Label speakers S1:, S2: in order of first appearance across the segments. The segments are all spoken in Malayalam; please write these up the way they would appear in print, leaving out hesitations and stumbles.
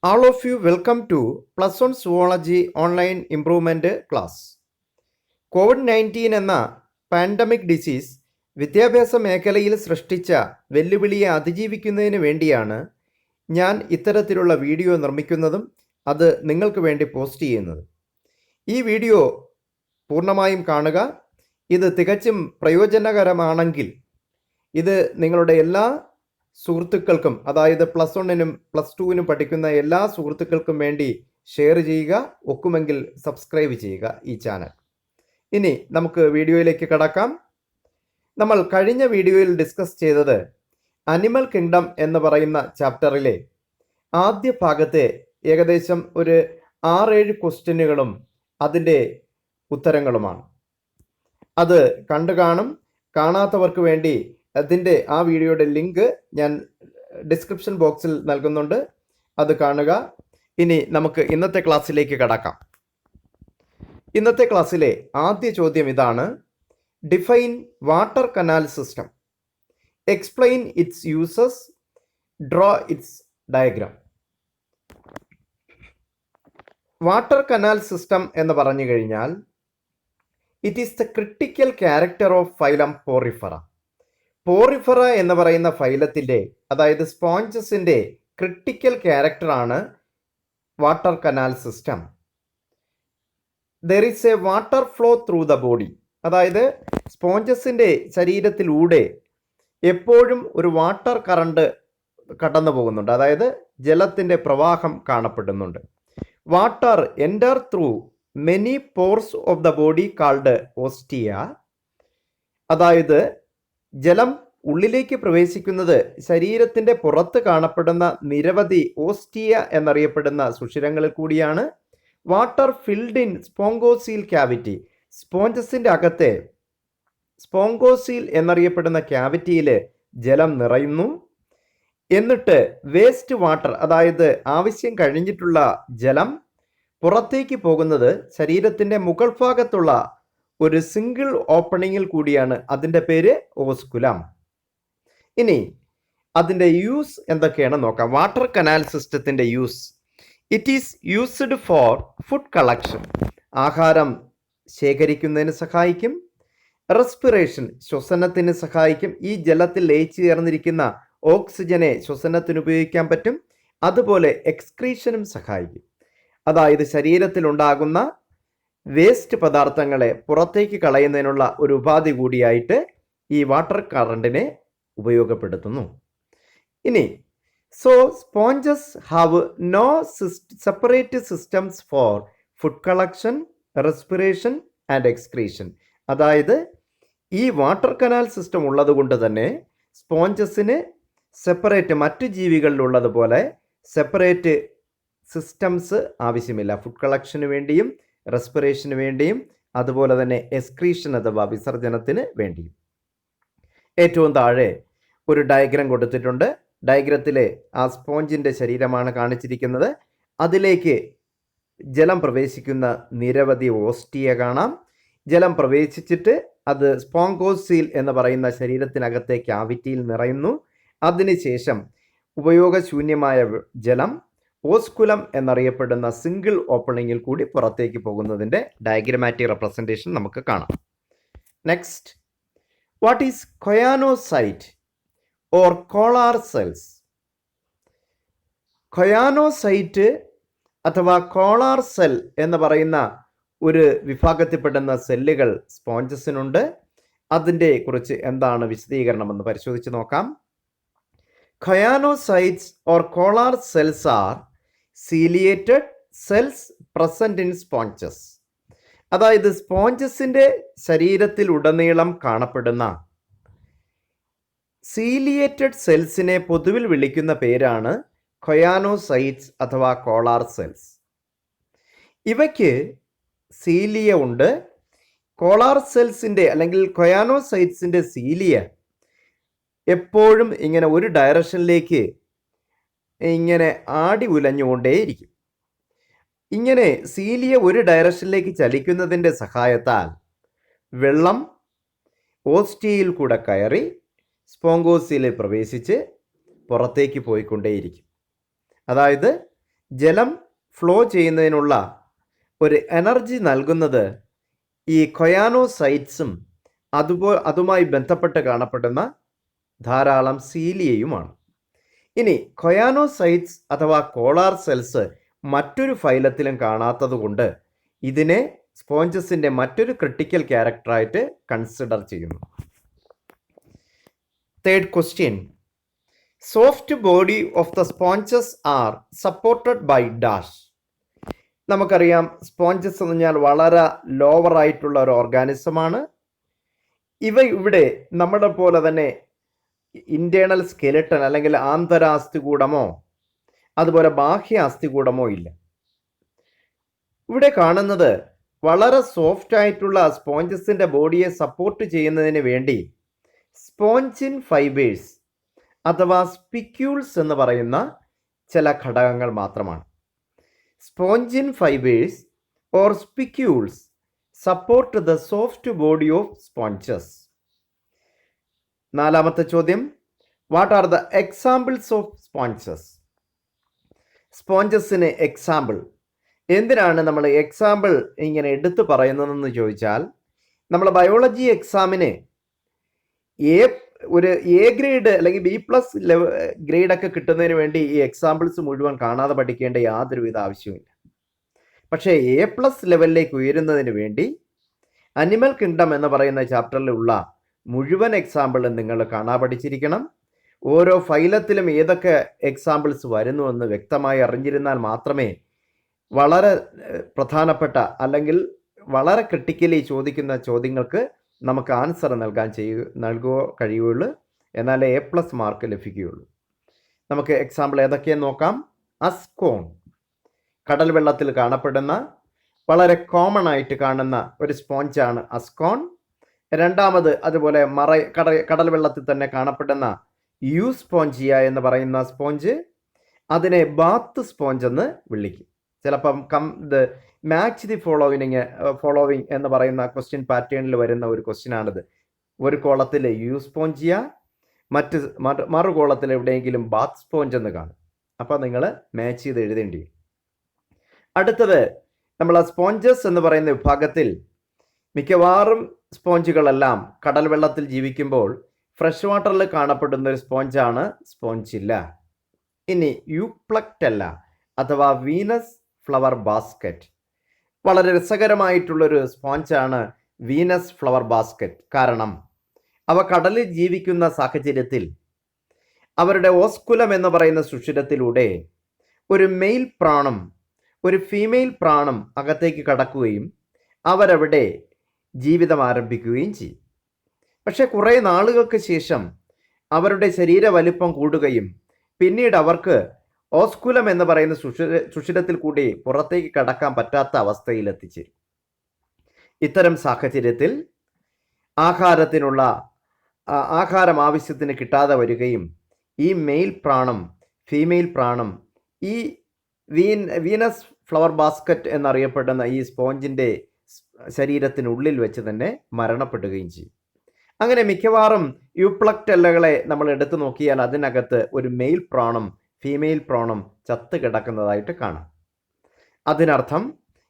S1: All of you welcome to Plus One Zoology Online Improvement Class. COVID-19 എന്ന പാൻഡമിക് ഡിസീസ് വിദ്യാഭ്യാസ മേഖലയിൽ സൃഷ്ടിച്ച വെല്ലുവിളിയെ അതിജീവിക്കുന്നതിന് വേണ്ടിയാണ് ഞാൻ ഇത്തരത്തിലുള്ള വീഡിയോ നിർമ്മിക്കുന്നതും അത് നിങ്ങൾക്ക് വേണ്ടി പോസ്റ്റ് ചെയ്യുന്നതും. ഈ വീഡിയോ പൂർണ്ണമായും കാണുക. ഇത് തികച്ചും പ്രയോജനകരമാണെങ്കിൽ ഇത് നിങ്ങളുടെ എല്ലാ സുഹൃത്തുക്കൾക്കും, അതായത് +1-നും +2-നും പഠിക്കുന്ന എല്ലാ സുഹൃത്തുക്കൾക്കും വേണ്ടി ഷെയർ ചെയ്യുക. ഒക്കുമെങ്കിൽ സബ്സ്ക്രൈബ് ചെയ്യുക ഈ ചാനൽ. ഇനി നമുക്ക് വീഡിയോയിലേക്ക് കടക്കാം. നമ്മൾ കഴിഞ്ഞ വീഡിയോയിൽ ഡിസ്കസ് ചെയ്തത് അനിമൽ കിങ്ഡം എന്ന് പറയുന്ന ചാപ്റ്ററിലെ ആദ്യ ഭാഗത്തെ ഏകദേശം ഒരു 6-7 ക്വസ്റ്റ്യനുകളും അതിൻ്റെ ഉത്തരങ്ങളുമാണ്. അത് കണ്ടു കാണും. കാണാത്തവർക്ക് വേണ്ടി അതിൻ്റെ ആ വീഡിയോയുടെ ലിങ്ക് ഞാൻ ഡിസ്ക്രിപ്ഷൻ ബോക്സിൽ നൽകുന്നുണ്ട്, അത് കാണുക. ഇനി നമുക്ക് ഇന്നത്തെ ക്ലാസ്സിലേക്ക് കടക്കാം. ഇന്നത്തെ ക്ലാസ്സിലെ ആദ്യ ചോദ്യം ഇതാണ്: define water canal system, explain its uses, draw it's diagram. Water canal system എന്ന് പറഞ്ഞു കഴിഞ്ഞാൽ it is the critical character of phylum Porifera. Porifera എന്ന് പറയുന്ന ഫൈലത്തിൻ്റെ, അതായത് സ്പോഞ്ചസിൻ്റെ ക്രിട്ടിക്കൽ ക്യാരക്ടറാണ് water canal system. There is A water flow through the body. അതായത് സ്പോഞ്ചസിൻ്റെ ശരീരത്തിലൂടെ എപ്പോഴും ഒരു വാട്ടർ കറണ്ട് കടന്നു പോകുന്നുണ്ട്, അതായത് ജലത്തിൻ്റെ പ്രവാഹം കാണപ്പെടുന്നുണ്ട്. Water enter through many pores of the body called ostia. അതായത് ജലം ഉള്ളിലേക്ക് പ്രവേശിക്കുന്നത് ശരീരത്തിൻ്റെ പുറത്ത് കാണപ്പെടുന്ന നിരവധി ഓസ്റ്റിയ എന്നറിയപ്പെടുന്ന സുഷിരങ്ങളിൽ കൂടിയാണ്. Water filled in spongocoel cavity. സ്പോഞ്ചസിൻ്റെ അകത്തെ സ്പോങ്കോസീൽ എന്നറിയപ്പെടുന്ന ക്യാവിറ്റിയിൽ ജലം നിറയുന്നു. എന്നിട്ട് വേസ്റ്റ് വാട്ടർ, അതായത് ആവശ്യം കഴിഞ്ഞിട്ടുള്ള ജലം പുറത്തേക്ക് പോകുന്നത് ശരീരത്തിൻ്റെ മുകൾ ഭാഗത്തുള്ള ഒരു സിംഗിൾ ഓപ്പണിങ്ങിൽ കൂടിയാണ്. അതിൻ്റെ പേര് ഓസ്കുലം. ഇനി അതിൻ്റെ യൂസ് എന്തൊക്കെയാണ് നോക്കാം. വാട്ടർ കനാൽ സിസ്റ്റത്തിൻ്റെ use: it is used for food collection, ആഹാരം ശേഖരിക്കുന്നതിന് സഹായിക്കും. റെസ്പിറേഷൻ, ശ്വസനത്തിന് സഹായിക്കും. ഈ ജലത്തിൽ ലയിച്ചു ചേർന്നിരിക്കുന്ന ഓക്സിജനെ ശ്വസനത്തിന് ഉപയോഗിക്കാൻ പറ്റും. അതുപോലെ എക്സ്ക്രീഷനും സഹായിക്കും. അതായത് ശരീരത്തിലുണ്ടാകുന്ന വേസ്റ്റ് പദാർത്ഥങ്ങളെ പുറത്തേക്ക് കളയുന്നതിനുള്ള ഒരു ഉപാധി കൂടിയായിട്ട് ഈ വാട്ടർ കറണ്ടിനെ ഉപയോഗപ്പെടുത്തുന്നു. ഇനി sponges have no separate systems for food collection, respiration and excretion. അതായത് ഈ വാട്ടർ കനാൽ സിസ്റ്റം ഉള്ളത് കൊണ്ട് തന്നെ സ്പോഞ്ചസിന് സെപ്പറേറ്റ്, മറ്റു ജീവികളിലുള്ളതുപോലെ സെപ്പറേറ്റ് സിസ്റ്റംസ് ആവശ്യമില്ല. ഫുഡ് കളക്ഷന് വേണ്ടിയും റെസ്പിറേഷന് വേണ്ടിയും അതുപോലെ തന്നെ എക്സ്ക്രീഷൻ അഥവാ വിസർജനത്തിന് വേണ്ടിയും. ഏറ്റവും താഴെ ഒരു ഡയഗ്രാം കൊടുത്തിട്ടുണ്ട്. ഡയഗ്രത്തിലെ ആ സ്പോഞ്ചിൻ്റെ ശരീരമാണ് കാണിച്ചിരിക്കുന്നത്. അതിലേക്ക് ജലം പ്രവേശിക്കുന്ന നിരവധി ഓസ്റ്റിയ കാണാം. ജലം പ്രവേശിച്ചിട്ട് അത് സ്പോങ്കോസീൽ എന്ന് പറയുന്ന ശരീരത്തിനകത്തെ ക്യാവിറ്റിയിൽ നിറയുന്നു. അതിനുശേഷം ഉപയോഗശൂന്യമായ ജലം ഓസ്കുലം എന്നറിയപ്പെടുന്ന സിംഗിൾ ഓപ്പണിങ്ങിൽ കൂടി പുറത്തേക്ക് പോകുന്നതിൻ്റെ ഡയഗ്രമാറ്റിക് റെപ്രസെൻറ്റേഷൻ നമുക്ക് കാണാം. Next, what is choanocyte or collar cells? Choanocyte അഥവാ കോളാർ സെൽ എന്ന് പറയുന്ന ഒരു വിഭാഗത്തിൽപ്പെടുന്ന സെല്ലുകൾ സ്പോഞ്ചസിനുണ്ട്. അതിൻ്റെ കുറിച്ച് എന്താണ് വിശദീകരണമെന്ന് പരിശോധിച്ച് നോക്കാം. Choanocytes or collar cells are ciliated cells present in sponges. അതായത് സ്പോഞ്ചസിൻ്റെ ശരീരത്തിൽ ഉടനീളം കാണപ്പെടുന്ന സീലിയേറ്റഡ് സെൽസിനെ പൊതുവിൽ വിളിക്കുന്ന പേരാണ് കൊയാനോസൈറ്റ്സ് അഥവാ കോളാർ സെൽസ്. ഇവയ്ക്ക് സീലിയ ഉണ്ട്. കോളാർ സെൽസിൻ്റെ അല്ലെങ്കിൽ കൊയാനോസൈറ്റ്സിൻ്റെ സീലിയ എപ്പോഴും ഇങ്ങനെ ഒരു ഡയറക്ഷനിലേക്ക് ഇങ്ങനെ ആടി ഉലഞ്ഞുകൊണ്ടേയിരിക്കും. ഇങ്ങനെ സീലിയ ഒരു ഡയറക്ഷനിലേക്ക് ചലിക്കുന്നതിൻ്റെ സഹായത്താൽ വെള്ളം ഓസ്റ്റിയയിൽ കൂടെ കയറി സ്പോങ്കോസിയിൽ പ്രവേശിച്ച് പുറത്തേക്ക് പോയിക്കൊണ്ടേയിരിക്കും. അതായത് ജലം ഫ്ലോ ചെയ്യുന്നതിനുള്ള ഒരു എനർജി നൽകുന്നത് ഈ കൊയാനോസൈറ്റ്സും അതുമായി ബന്ധപ്പെട്ട് കാണപ്പെടുന്ന ധാരാളം സീലിയയുമാണ്. ഇനി കൊയാനോസൈറ്റ്സ് അഥവാ കോളാർ സെൽസ് മറ്റൊരു ഫൈലത്തിലും കാണാത്തതുകൊണ്ട് ഇതിനെ സ്പോഞ്ചസിൻ്റെ മറ്റൊരു ക്രിട്ടിക്കൽ ക്യാരക്ടറായിട്ട് കൺസിഡർ ചെയ്യുന്നു. Third question, soft body of the sponges are supported by dash. നമുക്കറിയാം സ്പോഞ്ചസ് എന്ന് പറഞ്ഞാൽ വളരെ ലോവർ ആയിട്ടുള്ള ഒരു ഓർഗാനിസമാണ്. ഇവിടെ നമ്മുടെ പോലെ തന്നെ ഇന്റേണൽ സ്കെലിട്ടൺ അല്ലെങ്കിൽ ആന്തരാസ്ഥികൂടമോ അതുപോലെ ബാഹ്യ അസ്ഥികൂടമോ ഇല്ല. ഇവിടെ കാണുന്നത് വളരെ സോഫ്റ്റ് ആയിട്ടുള്ള സ്പോഞ്ചസിൻ്റെ ബോഡിയെ സപ്പോർട്ട് ചെയ്യുന്നതിന് വേണ്ടി സ്പോഞ്ചിൻ ഫൈബേഴ്സ് അഥവാ സ്പിക്യൂൾസ് എന്ന് പറയുന്ന ചില ഘടകങ്ങൾ മാത്രമാണ്. Spongin fibres or spicules support the soft body of sponges. നാലാമത്തെ ചോദ്യം, what are the examples of sponges? സ്പോഞ്ചസിന് എക്സാമ്പിൾ, എന്തിനാണ് നമ്മൾ എക്സാമ്പിൾ ഇങ്ങനെ എടുത്തു പറയുന്നതെന്ന് ചോദിച്ചാൽ, നമ്മൾ ബയോളജി എക്സാമിന് ഒരു എ ഗ്രേഡ് അല്ലെങ്കിൽ B+ ഗ്രേഡൊക്കെ കിട്ടുന്നതിന് വേണ്ടി ഈ എക്സാമ്പിൾസ് മുഴുവൻ കാണാതെ പഠിക്കേണ്ട യാതൊരുവിധ ആവശ്യവുമില്ല. പക്ഷേ A+ ലെവലിലേക്ക് ഉയരുന്നതിന് വേണ്ടി അനിമൽ കിങ്ഡം എന്ന് പറയുന്ന ചാപ്റ്ററിലുള്ള മുഴുവൻ എക്സാമ്പിളും നിങ്ങൾ കാണാൻ പഠിച്ചിരിക്കണം. ഓരോ ഫൈലത്തിലും ഏതൊക്കെ എക്സാമ്പിൾസ് വരുന്നുവെന്ന് വ്യക്തമായി അറിഞ്ഞിരുന്നാൽ മാത്രമേ വളരെ പ്രധാനപ്പെട്ട അല്ലെങ്കിൽ വളരെ ക്രിട്ടിക്കലി ചോദിക്കുന്ന ചോദ്യങ്ങൾക്ക് നമുക്ക് ആൻസർ നൽകുക കഴിയുകയുള്ളൂ. എന്നാലേ A+ മാർക്ക് ലഭിക്കുകയുള്ളൂ. നമുക്ക് എക്സാമ്പിൾ ഏതൊക്കെയെന്ന് നോക്കാം. അസ്കോൺ, കടൽ വെള്ളത്തിൽ കാണപ്പെടുന്ന വളരെ കോമൺ ആയിട്ട് കാണുന്ന ഒരു സ്പോഞ്ചാണ് അസ്കോൺ. രണ്ടാമത് അതുപോലെ കടൽ വെള്ളത്തിൽ തന്നെ കാണപ്പെടുന്ന യൂസ്പോഞ്ചിയ എന്ന് പറയുന്ന സ്പോഞ്ച്, അതിനെ ബാത്ത് സ്പോഞ്ച് എന്ന് വിളിക്കും. ചിലപ്പം മാച്ച് ദി ഫോളോവിങ് എന്ന് പറയുന്ന ക്വസ്റ്റ്യൻ പാറ്റേണിൽ വരുന്ന ഒരു ക്വസ്റ്റ്യനാണിത്. ഒരു കോളത്തിൽ യൂസ്പോഞ്ചിയ, മറു കോളത്തിൽ എവിടെയെങ്കിലും ബാത്ത് സ്പോഞ്ച് എന്ന് കാണും. അപ്പോൾ നിങ്ങൾ മാച്ച് ചെയ്ത് എഴുതേണ്ടി. അടുത്തത്, നമ്മൾ സ്പോഞ്ചസ് എന്ന് പറയുന്ന വിഭാഗത്തിൽ മിക്കവാറും സ്പോഞ്ചുകളെല്ലാം കടൽ വെള്ളത്തിൽ ജീവിക്കുമ്പോൾ ഫ്രഷ് വാട്ടറിൽ കാണപ്പെടുന്ന ഒരു സ്പോഞ്ചാണ് സ്പോഞ്ചില്ല. ഇനി യൂപ്ലക്റ്റല്ല അഥവാ വീനസ് ഫ്ലവർ ബാസ്ക്കറ്റ്, വളരെ രസകരമായിട്ടുള്ളൊരു സ്പോഞ്ചാണ് വീനസ് ഫ്ലവർ ബാസ്ക്കറ്റ്. കാരണം അവ കടലിൽ ജീവിക്കുന്ന സാഹചര്യത്തിൽ അവരുടെ ഓസ്കുലം എന്ന് പറയുന്ന സുഷിരത്തിലൂടെ ഒരു മെയിൽ പ്രാണം ഒരു ഫീമെയിൽ പ്രാണം അകത്തേക്ക് കടക്കുകയും അവരവിടെ ജീവിതം ആരംഭിക്കുകയും ചെയ്യും. പക്ഷെ കുറേ നാളുകൾക്ക് ശേഷം അവരുടെ ശരീര വലിപ്പം കൂടുകയും പിന്നീട് അവർക്ക് ഓസ്കുലം എന്ന് പറയുന്ന സുഷിരത്തിൽ കൂടി പുറത്തേക്ക് കടക്കാൻ പറ്റാത്ത അവസ്ഥയിൽ എത്തിച്ചേരും. ഇത്തരം സാഹചര്യത്തിൽ ആഹാരം ആവശ്യത്തിന് കിട്ടാതെ വരികയും ഈ മെയിൽ പ്രാണം ഫീമെയിൽ പ്രാണം ഈ വീനസ് ഫ്ലവർ ബാസ്ക്കറ്റ് എന്നറിയപ്പെടുന്ന ഈ സ്പോഞ്ചിൻ്റെ ശരീരത്തിനുള്ളിൽ വെച്ച് തന്നെ മരണപ്പെടുകയും ചെയ്യും. അങ്ങനെ മിക്കവാറും യൂപ്ലക്റ്റെല്ലകളെ നമ്മൾ എടുത്തു നോക്കിയാൽ അതിനകത്ത് ഒരു മെയിൽ പ്രാണം ഫീമെയിൽ പ്രാണം ചത്ത് കിടക്കുന്നതായിട്ട് കാണാം. അതിനർത്ഥം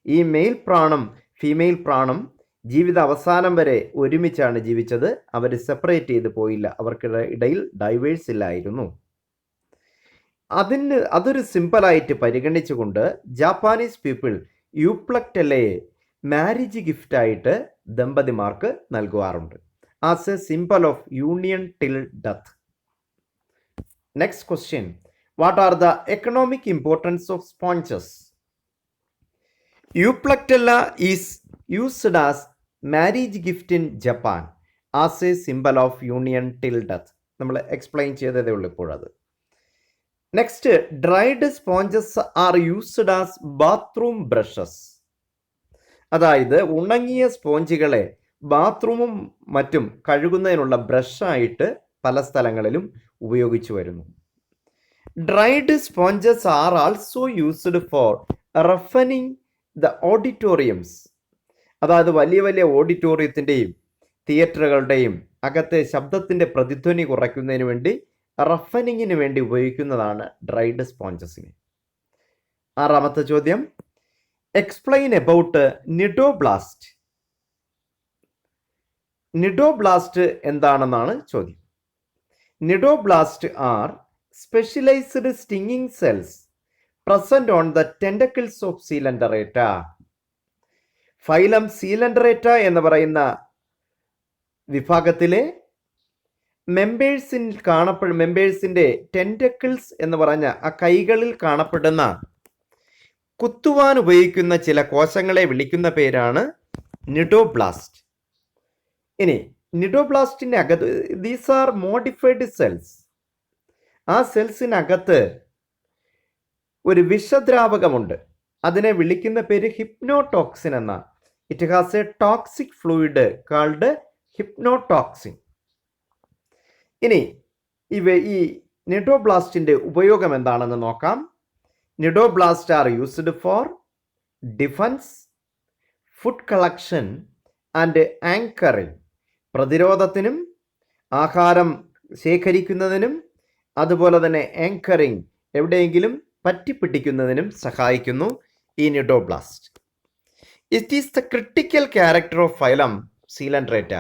S1: ഈ മെയിൽ പ്രാണം ഫീമെയിൽ പ്രാണം ജീവിത അവസാനം വരെ ഒരുമിച്ചാണ് ജീവിച്ചത്. അവർ സെപ്പറേറ്റ് ചെയ്ത് പോയില്ല, അവർക്കിടയിൽ ഡൈവേഴ്സ് ഇല്ലായിരുന്നു. അതൊരു സിമ്പിളായിട്ട് പരിഗണിച്ചുകൊണ്ട് ജാപ്പാനീസ് പീപ്പിൾ യൂപ്ലക്റ്റെല്ലയെ മാരേജ് ഗിഫ്റ്റായിട്ട് ദമ്പതിമാർക്ക് നൽകുവാറുണ്ട്. As a symbol of union till death. Next question, what are the economic importance of sponges? Euplectella is used as marriage gift in Japan as a symbol of union till death. നമ്മൾ എക്സ്പ്ലെയിൻ ചെയ്തതേ ഉള്ളൂ ഇപ്പോഴത്. Next, dried sponges are used as bathroom brushes. അതായത് ഉണങ്ങിയ സ്പോഞ്ചുകളെ ബാത്റൂമും മറ്റും കഴുകുന്നതിനുള്ള ബ്രഷായിട്ട് പല സ്ഥലങ്ങളിലും ഉപയോഗിച്ചു വരുന്നു. Dried sponges are also used for റഫനിങ് ദ ഓഡിറ്റോറിയംസ്. അതായത് വലിയ വലിയ ഓഡിറ്റോറിയത്തിൻ്റെയും തിയേറ്ററുകളുടെയും അകത്തെ ശബ്ദത്തിൻ്റെ പ്രതിധ്വനി കുറയ്ക്കുന്നതിന് വേണ്ടി റഫനിങ്ങിന് വേണ്ടി ഉപയോഗിക്കുന്നതാണ് ഡ്രൈഡ് സ്പോഞ്ചസിനെ. ആറാമത്തെ ചോദ്യം, എക്സ്പ്ലെയിൻ അബൌട്ട് നിഡോബ്ലാസ്റ്റ്. നിഡോബ്ലാസ്റ്റ് എന്താണെന്നാണ് ചോദ്യം. Cnidoblast are specialised stinging cells present on the tentacles of Coelenterata. Phylum Coelenterata എന്ന് പറയുന്ന വിഭാഗത്തിലെ മെമ്പേഴ്സിന്റെ ടെൻഡക്കിൾസ് എന്ന് പറഞ്ഞ ആ കൈകളിൽ കാണപ്പെടുന്ന കുത്തുവാൻ ഉപയോഗിക്കുന്ന ചില കോശങ്ങളെ വിളിക്കുന്ന പേരാണ് നിഡോബ്ലാസ്റ്റ്. ഇനി നിഡോബ്ലാസ്റ്റിന്റെ അകത്ത് ദീസ് ആർ മോഡിഫൈഡ് സെൽസ്. ആ സെൽസിനകത്ത് ഒരു വിഷദ്രാവകമുണ്ട്. അതിനെ വിളിക്കുന്ന പേര് ഹിപ്നോടോക്സിൻ എന്ന. It has a toxic fluid called hypnotoxin. ഇനി ഈ നിഡോബ്ലാസ്റ്റിന്റെ ഉപയോഗം എന്താണെന്ന് നോക്കാം. Cnidoblast are used for defence, food collection and anchoring. പ്രതിരോധത്തിനും ആഹാരം ശേഖരിക്കുന്നതിനും അതുപോലെ തന്നെ ആങ്കറിംഗ് എവിടെയെങ്കിലും പറ്റിപ്പിടിക്കുന്നതിനും സഹായിക്കുന്നു ഈ cnidoblast. It is the critical character of phylum Coelenterata.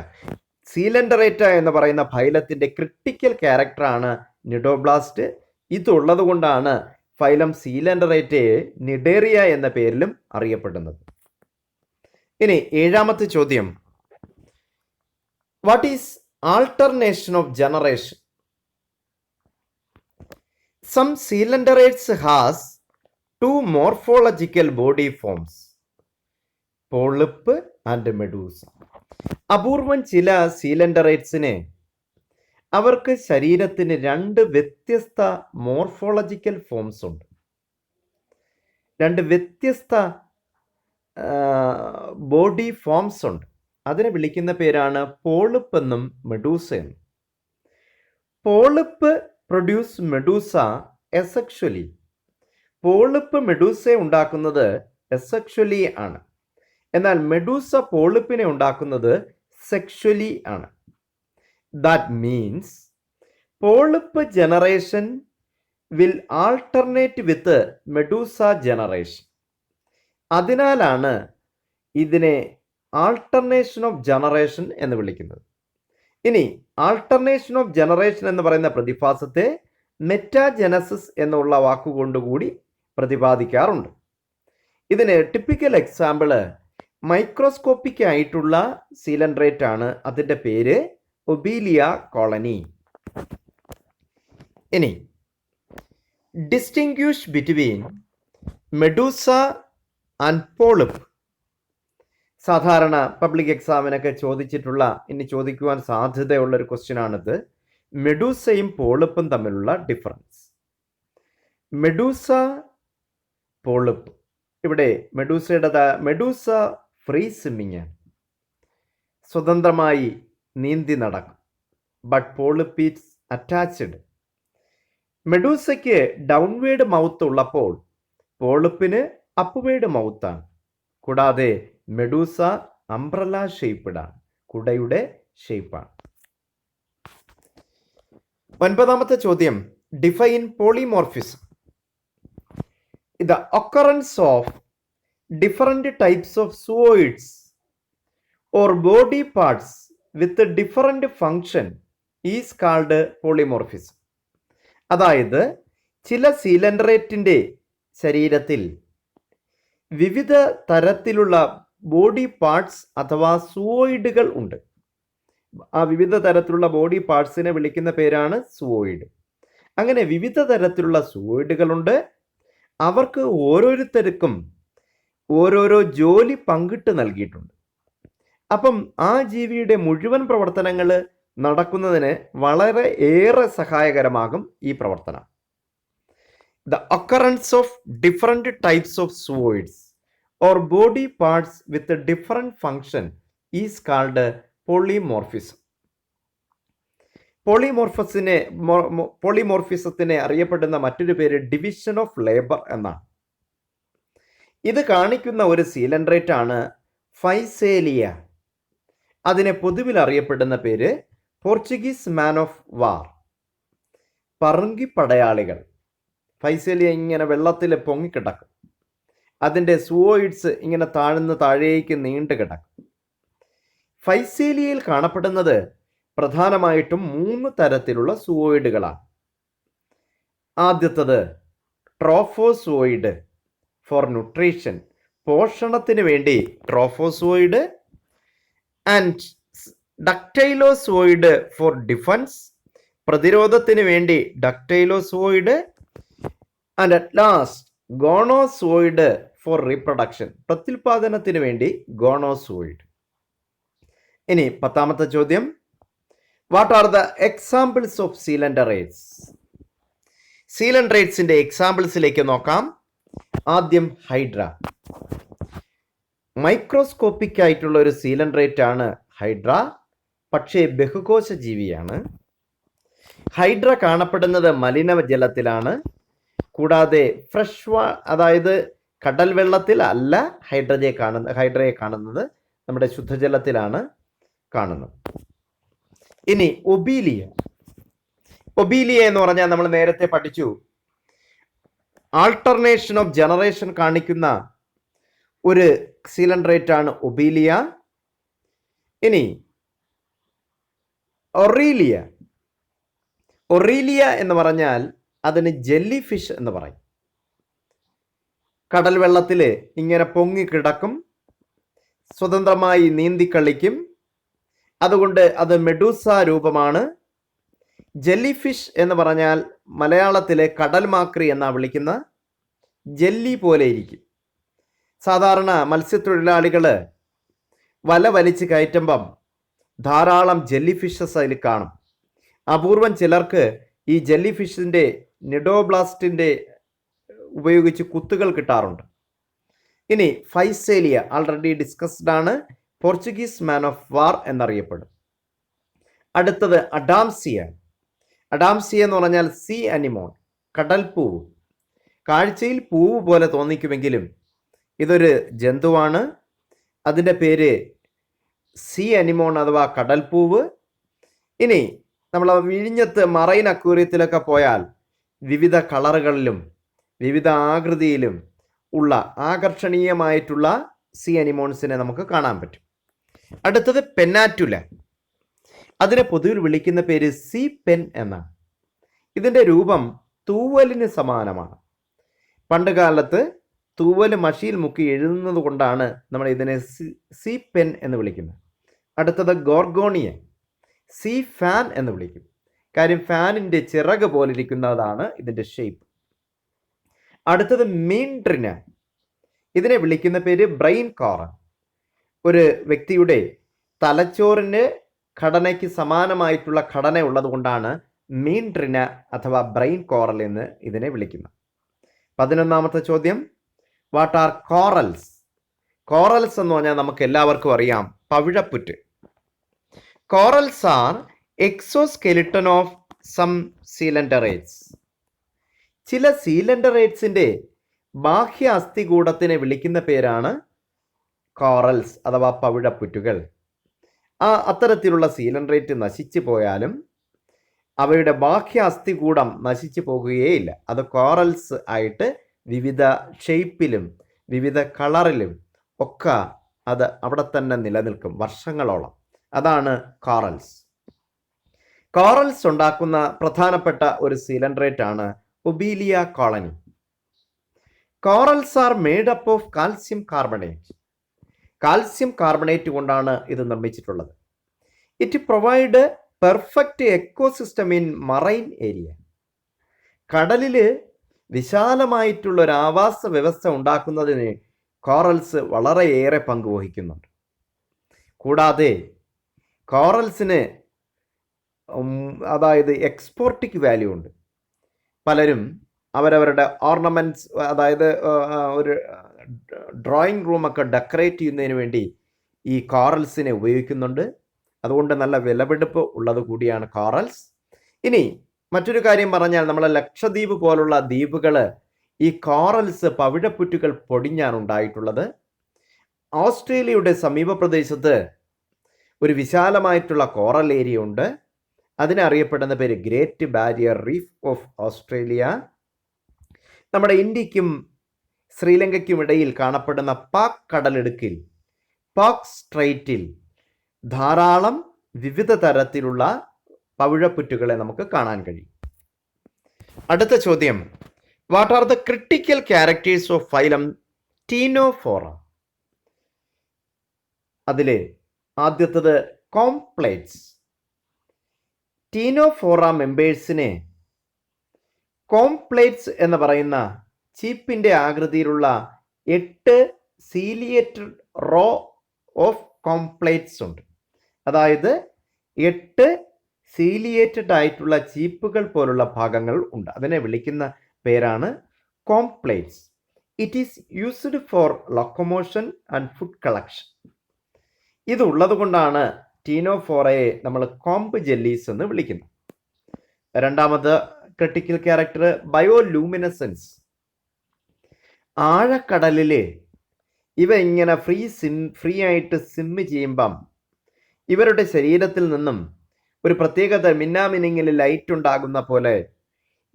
S1: Coelenterata എന്ന് പറയുന്ന ഫൈലത്തിന്റെ ക്രിട്ടിക്കൽ ക്യാരക്ടറാണ് നിഡോബ്ലാസ്റ്റ്. ഇതുള്ളത് കൊണ്ടാണ് ഫൈലം സീലൻഡറേറ്റയെ നിഡേറിയ എന്ന പേരിലും അറിയപ്പെടുന്നത്. ഇനി ഏഴാമത്തെ ചോദ്യം, what is alternation of generation? Some coelenterate has two morphological body forms, polyp and medusa. അപൂർവം ചില സീലൻഡറേറ്റ്സിന് അവർക്ക് ശരീരത്തിന് രണ്ട് വ്യത്യസ്ത മോർഫോളജിക്കൽ ഫോംസ് ഉണ്ട്. രണ്ട് വ്യത്യസ്ത ബോഡി ഫോംസ് ഉണ്ട്. അതിനെ വിളിക്കുന്ന പേരാണ് പോളിപ്പ് എന്നും മെഡൂസ എന്നും. Polyp produce medusa asexually. Polyp medusa ഉണ്ടാക്കുന്നത് എസെക്ഷലി ആണ്. എന്നാൽ മെഡൂസ പോളിപ്പിനെ ഉണ്ടാക്കുന്നത് സെക്ഷലി ആണ്. That means polyp generation will alternate with medusa generation. അതിനാലാണ് ഇതിനെ ആൾട്ടർനേഷൻ ഓഫ് ജനറേഷൻ എന്ന് വിളിക്കുന്നത്. ഇനി ആൾട്ടർനേഷൻ ഓഫ് ജനറേഷൻ എന്ന് പറയുന്ന പ്രതിഭാസത്തെ മെറ്റാജനസിസ് എന്നുള്ള വാക്കുകൊണ്ടുകൂടി പ്രതിപാദിക്കാറുണ്ട്. ഇതിന് ടിപ്പിക്കൽ എക്സാമ്പിള് മൈക്രോസ്കോപ്പിക് ആയിട്ടുള്ള സീലൻഡറേറ്റ് ആണ്. അതിൻ്റെ പേര് ഒബീലിയ കോളനി. ഇനി distinguish between medusa and polyp. സാധാരണ പബ്ലിക് എക്സാമിനൊക്കെ ഇനി ചോദിക്കുവാൻ സാധ്യതയുള്ളൊരു ക്വസ്റ്റ്യനാണിത്. മെഡൂസയും പോളിപ്പും തമ്മിലുള്ള ഡിഫറൻസ്. Medusa, polyp. ഇവിടെ മെഡൂസ ഫ്രീ സ്വിമ്മിങ് ആണ്, സ്വതന്ത്രമായി നീന്തി നടക്കും. But polyp is attached. മെഡൂസയ്ക്ക് ഡൗൺവേഡ് മൗത്ത് ഉള്ളപ്പോൾ പോളിപ്പിന് അപ്വേഡ് മൗത്താണ്. കൂടാതെ മെഡൂസ അംബ്രല ഷേപ്പ്ഡാണ്, കുടയുടെ ഷേപ്പാണ്. ഒൻപതാമത്തെ ചോദ്യം, define polymorphism. The occurrence of different types of zooids or body parts with different function is called polymorphism. അതായത് ചില സീലൻഡറേറ്റിന്റെ ശരീരത്തിൽ വിവിധ തരത്തിലുള്ള ബോഡി പാർട്സ് അഥവാ സൂവോയിഡുകൾ ഉണ്ട്. ആ വിവിധ തരത്തിലുള്ള ബോഡി പാർട്സിനെ വിളിക്കുന്ന പേരാണ് സൂവോയിഡ്. അങ്ങനെ വിവിധ തരത്തിലുള്ള സൂവോയിഡുകളുണ്ട്. അവർക്ക് ഓരോരുത്തർക്കും ഓരോരോ ജോലി പങ്കിട്ട് നൽകിയിട്ടുണ്ട്. അപ്പം ആ ജീവിയുടെ മുഴുവൻ പ്രവർത്തനങ്ങൾ നടക്കുന്നതിന് വളരെ ഏറെ സഹായകരമാകും ഈ പ്രവർത്തനം. The occurrence of different types of zooids or body parts with a different function is called polymorphism. പോളിമോർഫിസത്തിനെ അറിയപ്പെടുന്ന മറ്റൊരു പേര് ഡിവിഷൻ ഓഫ് ലേബർ എന്നാണ്. ഇത് കാണിക്കുന്ന ഒരു സീലൻഡറേറ്റ് ആണ് ഫൈസേലിയ. അതിനെ പൊതുവിൽ അറിയപ്പെടുന്ന പേര് പോർച്ചുഗീസ് മാൻ ഓഫ് വാർ, പറുങ്കി പടയാളികൾ. ഫൈസേലിയ ഇങ്ങനെ വെള്ളത്തിൽ പൊങ്ങിക്കിടക്കും. അതിൻ്റെ സൂവോയിഡ്സ് ഇങ്ങനെ താഴേക്ക് നീണ്ടു കിടക്കും. ഫൈസേലിയയിൽ കാണപ്പെടുന്നത് പ്രധാനമായിട്ടും 3 തരത്തിലുള്ള സൂവോയിഡുകളാണ്. ആദ്യത്തത് ട്രോഫോസോയിഡ് ഫോർ ന്യൂട്രീഷൻ, പോഷണത്തിന് വേണ്ടി trophozooid. And dactylozooid for defence, പ്രതിരോധത്തിന് വേണ്ടി dactylozooid. And at last gonozooid for reproduction, പ്രത്യുൽപാദനത്തിന് വേണ്ടി ഗോണോസോയിഡ്. ഇനി 10ാമത്തെ ചോദ്യം, what are the examples of coelenterates? സീലൻഡറേറ്റ്സിന്റെ എക്സാമ്പിൾസിലേക്ക് നോക്കാം. ആദ്യം ഹൈഡ്ര. മൈക്രോസ്കോപ്പിക് ആയിട്ടുള്ള ഒരു സീലൻഡറേറ്റ് ആണ് ഹൈഡ്ര, പക്ഷേ ബഹുകോശ ജീവിയാണ്. ഹൈഡ്ര കാണപ്പെടുന്നത് മലിനജലത്തിലാണ്. കൂടാതെ അതായത് കടൽ വെള്ളത്തിൽ അല്ല ഹൈഡ്രയെ കാണുന്നത് നമ്മുടെ ശുദ്ധജലത്തിലാണ് കാണുന്നത്. ഇനി ഒബീലിയ എന്ന് പറഞ്ഞാൽ നമ്മൾ നേരത്തെ പഠിച്ചു, ആൾട്ടർനേഷൻ ഓഫ് ജനറേഷൻ കാണിക്കുന്ന ഒരു സീലൻഡറേറ്റ് ആണ് ഒബീലിയ. ഇനി ഒറീലിയ എന്ന് പറഞ്ഞാൽ അതിന് ജെല്ലി ഫിഷ് എന്ന് പറയും. കടൽ വെള്ളത്തിൽ ഇങ്ങനെ പൊങ്ങിക്കിടക്കും, സ്വതന്ത്രമായി നീന്തിക്കളിക്കും. അതുകൊണ്ട് അത് മെഡൂസ രൂപമാണ്. ജെല്ലി ഫിഷ് എന്ന് പറഞ്ഞാൽ മലയാളത്തിലെ കടൽ മാക്രി എന്നാ വിളിക്കുന്ന ജെല്ലി പോലെ ഇരിക്കും. സാധാരണ മത്സ്യത്തൊഴിലാളികൾ വല വലിച്ച് കയറ്റുമ്പം ധാരാളം ജെല്ലി ഫിഷസ് അതിൽ കാണും. അപൂർവം ചിലർക്ക് ഈ ജെല്ലി ഫിഷിൻ്റെ നിഡോബ്ലാസ്റ്റിൻ്റെ ഉപയോഗിച്ച് കുത്തുകൾ കിട്ടാറുണ്ട്. ഇനി ഫൈസേലിയ ആൾറെഡി ഡിസ്കസ്ഡ് ആണ്, പോർച്ചുഗീസ് മാൻ ഓഫ് വാർ എന്നറിയപ്പെടും. അടുത്തത് അഡാംസിയ എന്ന് പറഞ്ഞാൽ സീ അനിമോൺ, കടൽ പൂവ്. കാഴ്ചയിൽ പൂവ് പോലെ തോന്നിക്കുമെങ്കിലും ഇതൊരു ജന്തുവാണ്. അതിൻ്റെ പേര് സീ അനിമോൺ അഥവാ കടൽ പൂവ്. ഇനി നമ്മൾ വിഴിഞ്ഞത്ത് മറൈൻ അക്വേറിയത്തിലൊക്കെ പോയാൽ വിവിധ കളറുകളിലും വിവിധ ആകൃതിയിലും ഉള്ള ആകർഷണീയമായിട്ടുള്ള സീ അനിമോൺസിനെ നമുക്ക് കാണാൻ പറ്റും. അടുത്തത് പെന്നാറ്റുല. അതിനെ പൊതുവിൽ വിളിക്കുന്ന പേര് സീ പെൻ എന്നാണ്. ഇതിൻ്റെ രൂപം തൂവലിന് സമാനമാണ്. പണ്ട് കാലത്ത് തൂവൽ മഷിയിൽ മുക്കി എഴുതുന്നത് കൊണ്ടാണ് നമ്മൾ ഇതിനെ സീ പെൻ എന്ന് വിളിക്കുന്നത്. അടുത്തത് ഗോർഗോണിയ, സീ ഫാൻ എന്ന് വിളിക്കും. കാര്യം ഫാനിൻ്റെ ചിറക് പോലിരിക്കുന്നതാണ് ഇതിൻ്റെ ഷേപ്പ്. അടുത്തത് മീൻട്രിന. ഇതിനെ വിളിക്കുന്ന പേര് ബ്രെയിൻ കോറൽ. ഒരു വ്യക്തിയുടെ തലച്ചോറിന് ഘടനയ്ക്ക് സമാനമായിട്ടുള്ള ഘടന ഉള്ളത് കൊണ്ടാണ് മീൻട്രിന അഥവാ ബ്രെയിൻ കോറൽ എന്ന് ഇതിനെ വിളിക്കുന്നത്. 11ാമത്തെ ചോദ്യം, വാട്ട് ആർ കോറൽസ്? കോറൽസ് എന്ന് പറഞ്ഞാൽ നമുക്ക് എല്ലാവർക്കും അറിയാം, പവിഴപ്പുറ്റ്. Corals are exoskeleton of some coelenterates. ചില സീലൻഡറേറ്റ്സിൻ്റെ ബാഹ്യ അസ്ഥികൂടത്തിനെ വിളിക്കുന്ന പേരാണ് കോറൽസ് അഥവാ പവിഴപ്പുറ്റുകൾ. അത്തരത്തിലുള്ള സീലൻഡറേറ്റ് നശിച്ചു പോയാലും അവയുടെ ബാഹ്യ അസ്ഥികൂടം നശിച്ചു പോകുകയേയില്ല. അത് കോറൽസ് ആയിട്ട് വിവിധ ഷേപ്പിലും വിവിധ കളറിലും ഒക്കെ അത് അവിടെ തന്നെ നിലനിൽക്കും വർഷങ്ങളോളം. അതാണ് കോറൽസ്. കോറൽസ് ഉണ്ടാക്കുന്ന പ്രധാനപ്പെട്ട ഒരു സീലൻഡറേറ്റ് ആണ് obelia colony. Corals are made up of calcium carbonate. Calcium carbonate കൊണ്ടാണ് ഇത് നിർമ്മിച്ചിട്ടുള്ളത്. It provide perfect ecosystem in marine area. കടലിൽ വിശാലമായിട്ടുള്ള ഒരു ആവാസ വ്യവസ്ഥ ഉണ്ടാക്കുന്നതിന് കോറൽസ് വളരെയേറെ പങ്കുവഹിക്കുന്നുണ്ട്. കൂടാതെ കോറൽസിന് അതായത് എക്സ്പോർട്ടിക് വാല്യൂ ഉണ്ട്. പലരും അവരവരുടെ ഓർണമെൻറ്റ്സ്, അതായത് ഒരു ഡ്രോയിങ് റൂമൊക്കെ ഡെക്കറേറ്റ് ചെയ്യുന്നതിന് വേണ്ടി ഈ കോറൽസിനെ ഉപയോഗിക്കുന്നുണ്ട്. അതുകൊണ്ട് നല്ല വിലപിടിപ്പ് ഉള്ളത് കൂടിയാണ് കോറൽസ്. ഇനി മറ്റൊരു കാര്യം പറഞ്ഞാൽ, നമ്മളെ ലക്ഷദ്വീപ് പോലുള്ള ദ്വീപുകൾ ഈ കോറൽസ് പവിഴപ്പുറ്റുകൾ പൊടിഞ്ഞാണ് ഉണ്ടായിട്ടുള്ളത്. ഓസ്ട്രേലിയയുടെ സമീപ പ്രദേശത്ത് ഒരു വിശാലമായിട്ടുള്ള കോറൽ ഏരിയ ഉണ്ട്. അതിനറിയപ്പെടുന്ന പേര് great barrier reef of Australia. നമ്മുടെ ഇന്ത്യക്കും ശ്രീലങ്കയ്ക്കുമിടയിൽ കാണപ്പെടുന്ന പാക് കടലിടുക്കിൽ, പാക് സ്ട്രെയ്റ്റിൽ ധാരാളം വിവിധ തരത്തിലുള്ള പവിഴപ്പുറ്റുകളെ നമുക്ക് കാണാൻ കഴിയും. അടുത്ത ചോദ്യം, what are the critical characters of phylum Ctenophora? അതിൽ ആദ്യത്തത് കോംപ്ലേറ്റ്സ്. ടീനോഫോറ മെമ്പേഴ്സിനെ കോംപ്ലേറ്റ്സ് എന്ന് പറയുന്ന ചീപ്പിൻ്റെ ആകൃതിയിലുള്ള 8 സീലിയേറ്റഡ് റോ ഓഫ് കോംപ്ലേറ്റ്സ് ഉണ്ട്. അതായത് 8 സീലിയേറ്റഡ് ആയിട്ടുള്ള ചീപ്പുകൾ പോലുള്ള ഭാഗങ്ങൾ ഉണ്ട്. അതിനെ വിളിക്കുന്ന പേരാണ് comb plates. It is used for locomotion and food collection. ഇതുള്ളത് കൊണ്ടാണ് ടീനോഫോറയെ നമ്മൾ കോംബ് ജെല്ലീസ് എന്ന് വിളിക്കുന്നത്. രണ്ടാമത് ക്രിട്ടിക്കൽ ക്യാരക്ടർ ബയോലൂമിനസൻസ്. ആഴക്കടലിൽ ഇവ ഇങ്ങനെ ഫ്രീ ആയിട്ട് സിമ്മ് ചെയ്യുമ്പം ഇവരുടെ ശരീരത്തിൽ നിന്നും ഒരു പ്രത്യേകത മിന്നാമിനിങ്ങിൽ ലൈറ്റ് ഉണ്ടാകുന്ന പോലെ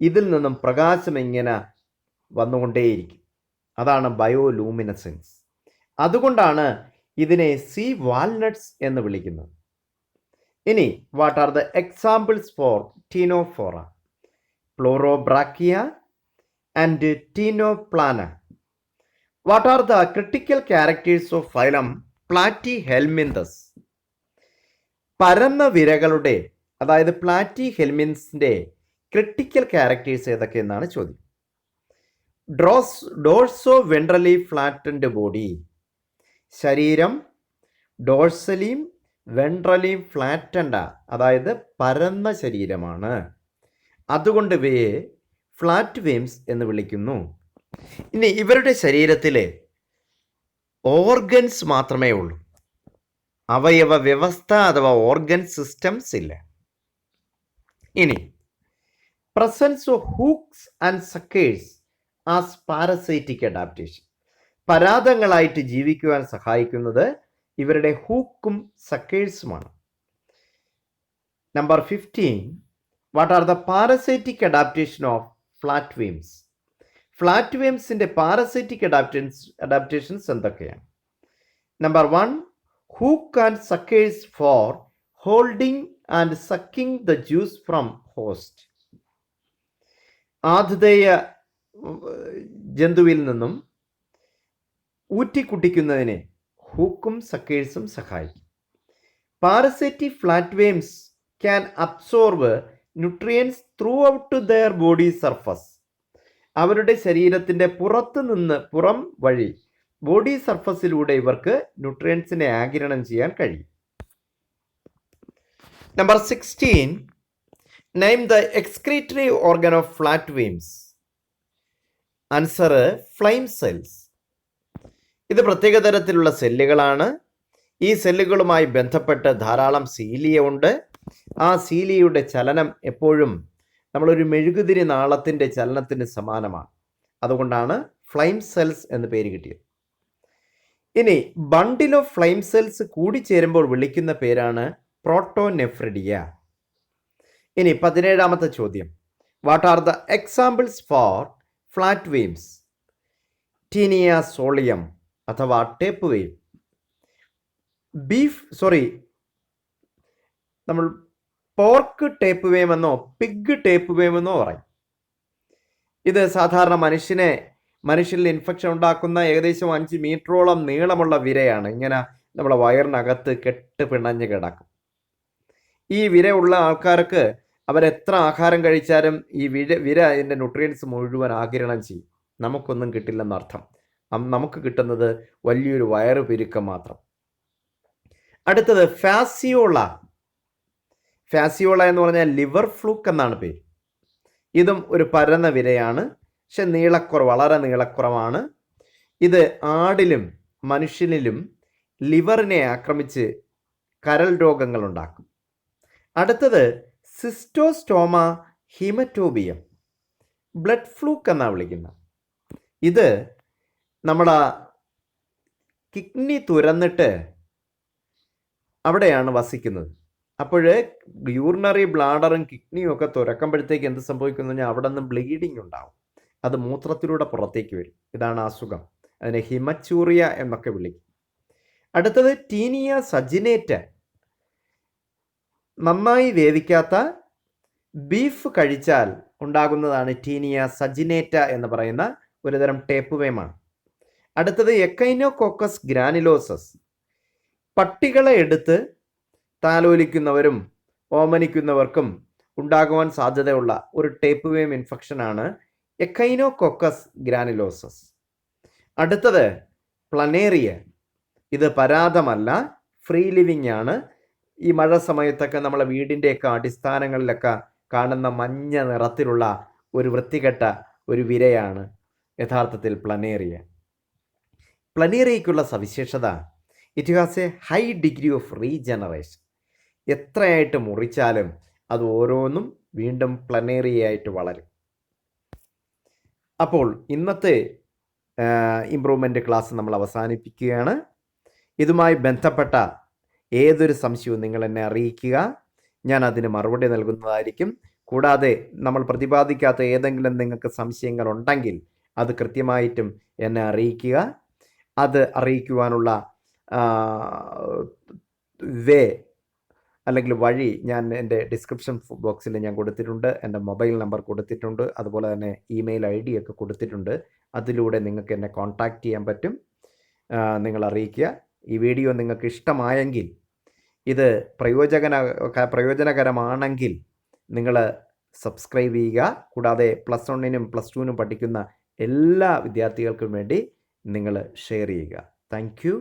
S1: ഇതിൽ നിന്നും പ്രകാശം ഇങ്ങനെ വന്നുകൊണ്ടേയിരിക്കും. അതാണ് ബയോലൂമിനസൻസ്. അതുകൊണ്ടാണ് ഇതിനെ സീ വാൽനട്ട്സ് എന്ന് വിളിക്കുന്നത്. ഇനി what are the examples for ctenophora? Pleurobrachia and ctenoplana. What are the critical characters of phylum platyhelminthes? പരന്ന വിരകളുടെ, അതായത് പ്ലാറ്റിഹെൽമിൻസിന്റെ ക്രിട്ടിക്കൽ ക്യാരക്ടേഴ്സ് ഏതൊക്കെയെന്നാണ് ചോദ്യം. Dorso ventrally flattened body. ശരീരം ഡോർസലിയും വെൻട്രലിയും ഫ്ലാറ്റൻഡ, അതായത് പരന്ന ശരീരമാണ്. അതുകൊണ്ട് ഇവയെ ഫ്ലാറ്റ് വെയിംസ് എന്ന് വിളിക്കുന്നു. ഇനി ഇവരുടെ ശരീരത്തിൽ ഓർഗൻസ് മാത്രമേ ഉള്ളൂ, അവയവ വ്യവസ്ഥ അഥവാ ഓർഗൻ സിസ്റ്റംസ് ഇല്ല. ഇനി presence of hooks and suckers as parasitic adaptation. പരാദങ്ങളായിട്ട് ജീവിക്കുവാൻ സഹായിക്കുന്നത് ഇവരുടെ ഹൂക്കും സക്കേഴ്സുമാണ്. Number 15, what are the parasitic adaptation of flat worms? Flat വെയിംസിന്റെ പാരസൈറ്റിക് അഡാപ്റ്റേഷൻസ് എന്തൊക്കെയാണ്? Number 1, hook and suckers for holding and sucking the juice from host. ആതിഥേയ ജന്തുവിൽ നിന്നും ഊറ്റിക്കുടിക്കുന്നതിന് ഹൂക്കും സക്കേഴ്സും സഹായിക്കും. Parasitic flat worms can absorb nutrients through out their body surface. അവരുടെ ശരീരത്തിൻ്റെ പുറം വഴി ബോഡി സർഫസിലൂടെ ഇവർക്ക് ന്യൂട്രിയൻസിനെ ആഗിരണം ചെയ്യാൻ കഴിയും. Number 16, name the excretory organ of flat worms. Answer, flame cells. ഇത് പ്രത്യേക തരത്തിലുള്ള സെല്ലുകളാണ്. ഈ സെല്ലുകളുമായി ബന്ധപ്പെട്ട് ധാരാളം സീലിയ ഉണ്ട്. ആ സീലിയയുടെ ചലനം എപ്പോഴും നമ്മളൊരു മെഴുകുതിരി നാളത്തിൻ്റെ ചലനത്തിന് സമാനമാണ്. അതുകൊണ്ടാണ് ഫ്ലെയിം സെൽസ് എന്ന് പേര് കിട്ടിയത്. ഇനി ബണ്ടിൽ ഓഫ് ഫ്ലെയിം സെൽസ് കൂടിച്ചേരുമ്പോൾ വിളിക്കുന്ന പേരാണ് പ്രോട്ടോനെഫ്രിഡിയ. ഇനി 17ാമത്തെ ചോദ്യം, what are the examples for flat worms? Taenia solium അഥവാ ടേപ്പ് വെയിം. നമ്മൾ പോർക്ക് ടേപ്പ് വെയിം എന്നോ പിഗ് ടേപ്പ് വെയിം എന്നോ പറയും. ഇത് സാധാരണ മനുഷ്യരിൽ ഇൻഫെക്ഷൻ ഉണ്ടാക്കുന്ന ഏകദേശം 5 മീറ്ററോളം നീളമുള്ള വിരയാണ്. ഇങ്ങനെ നമ്മളെ വയറിനകത്ത് കെട്ട് പിണഞ്ഞ് കിടക്കും. ഈ വിര ഉള്ള ആൾക്കാർക്ക് അവരെത്ര ആഹാരം കഴിച്ചാലും ഈ വിര അതിൻ്റെ ന്യൂട്രിയൻസ് മുഴുവൻ ആഗിരണം ചെയ്യും. നമുക്കൊന്നും കിട്ടില്ലെന്നർത്ഥം. നമുക്ക് കിട്ടുന്നത് വലിയൊരു വയറ് പെരുക്കം മാത്രം. അടുത്തത് ഫാസിയോള. ഫാസിയോള എന്ന് പറഞ്ഞാൽ ലിവർ ഫ്ലൂക്ക് എന്നാണ് പേര്. ഇതും ഒരു പരന്ന വിരയാണ്, പക്ഷെ വളരെ നീളക്കുറവാണ്. ഇത് ആടിലും മനുഷ്യനിലും ലിവറിനെ ആക്രമിച്ച് കരൾ രോഗങ്ങൾ ഉണ്ടാക്കും. അടുത്തത് സിസ്റ്റോസ്റ്റോമ ഹീമറ്റോബിയം, ബ്ലഡ് ഫ്ലൂക്ക് എന്നാണ് വിളിക്കുന്നത്. ഇത് നമ്മുടെ കിഡ്നി തുരന്നിട്ട് അവിടെയാണ് വസിക്കുന്നത്. അപ്പോൾ യൂറിനറി ബ്ലാഡറും കിഡ്നിയും ഒക്കെ തുറക്കുമ്പോഴത്തേക്ക് എന്ത് സംഭവിക്കുന്നു പറഞ്ഞാൽ അവിടെ നിന്ന് ബ്ലീഡിങ് ഉണ്ടാവും. അത് മൂത്രത്തിലൂടെ പുറത്തേക്ക് വരും. ഇതാണ് അസുഖം. അതിനെ ഹിമച്ചൂറിയ എന്നൊക്കെ വിളിക്കും. അടുത്തത് ടീനിയ സജിനേറ്റ. നന്നായി വേവിക്കാത്ത ബീഫ് കഴിച്ചാൽ ഉണ്ടാകുന്നതാണ് ടീനിയ സജിനേറ്റ എന്ന് പറയുന്ന ഒരുതരം ടേപ്പ് വേമാണ്. അടുത്തത് എക്കൈനോകോക്കസ് ഗ്രാനുലോസസ്. പട്ടികളെ എടുത്ത് താലോലിക്കുന്നവരും ഓമനിക്കുന്നവർക്കും ഉണ്ടാകുവാൻ സാധ്യതയുള്ള ഒരു ടേപ്പ് വേം ഇൻഫെക്ഷനാണ് എക്കൈനോകോക്കസ് ഗ്രാനുലോസസ്. അടുത്തത് പ്ലനേറിയ. ഇത് പരാതമല്ല, ഫ്രീ ലിവിങ് ആണ്. ഈ മഴ സമയത്തൊക്കെ നമ്മളെ വീടിൻ്റെയൊക്കെ അടിസ്ഥാനങ്ങളിലൊക്കെ കാണുന്ന മഞ്ഞ നിറത്തിലുള്ള ഒരു വൃത്തികെട്ട ഒരു വിരയാണ് യഥാർത്ഥത്തിൽ പ്ലനേറിയ. പ്ലനേറിയയ്ക്കുള്ള സവിശേഷത, it has a high degree of regeneration. എത്രയായിട്ട് മുറിച്ചാലും അത് ഓരോന്നും വീണ്ടും പ്ലനേറിയയായിട്ട് വളരും. അപ്പോൾ ഇന്നത്തെ ഇംപ്രൂവ്മെൻ്റ് ക്ലാസ് നമ്മൾ അവസാനിപ്പിക്കുകയാണ്. ഇതുമായി ബന്ധപ്പെട്ട ഏതൊരു സംശയവും നിങ്ങൾ എന്നെ അറിയിക്കുക, ഞാൻ അതിന് മറുപടി നൽകുന്നതായിരിക്കും. കൂടാതെ നമ്മൾ പ്രതിപാദിക്കാത്ത ഏതെങ്കിലും നിങ്ങൾക്ക് സംശയങ്ങൾ ഉണ്ടെങ്കിൽ അത് കൃത്യമായിട്ടും എന്നെ അറിയിക്കുക. അത് അറിയിക്കുവാനുള്ള അല്ലെങ്കിൽ വഴി ഞാൻ എൻ്റെ ഡിസ്ക്രിപ്ഷൻ ബോക്സിൽ ഞാൻ കൊടുത്തിട്ടുണ്ട്. എൻ്റെ മൊബൈൽ നമ്പർ കൊടുത്തിട്ടുണ്ട്. അതുപോലെ തന്നെ ഇമെയിൽ ID ഒക്കെ കൊടുത്തിട്ടുണ്ട്. അതിലൂടെ നിങ്ങൾക്ക് എന്നെ കോൺടാക്റ്റ് ചെയ്യാൻ പറ്റും. നിങ്ങൾ അറിയിക്കുക. ഈ വീഡിയോ നിങ്ങൾക്ക് ഇഷ്ടമായെങ്കിൽ, ഇത് പ്രയോജനകരമാണെങ്കിൽ നിങ്ങൾ സബ്സ്ക്രൈബ് ചെയ്യുക. കൂടാതെ +1-നും +2-നും പഠിക്കുന്ന എല്ലാ വിദ്യാർത്ഥികൾക്കും വേണ്ടി നിങ്ങൾ ഷെയർ ചെയ്യുക. Thank you.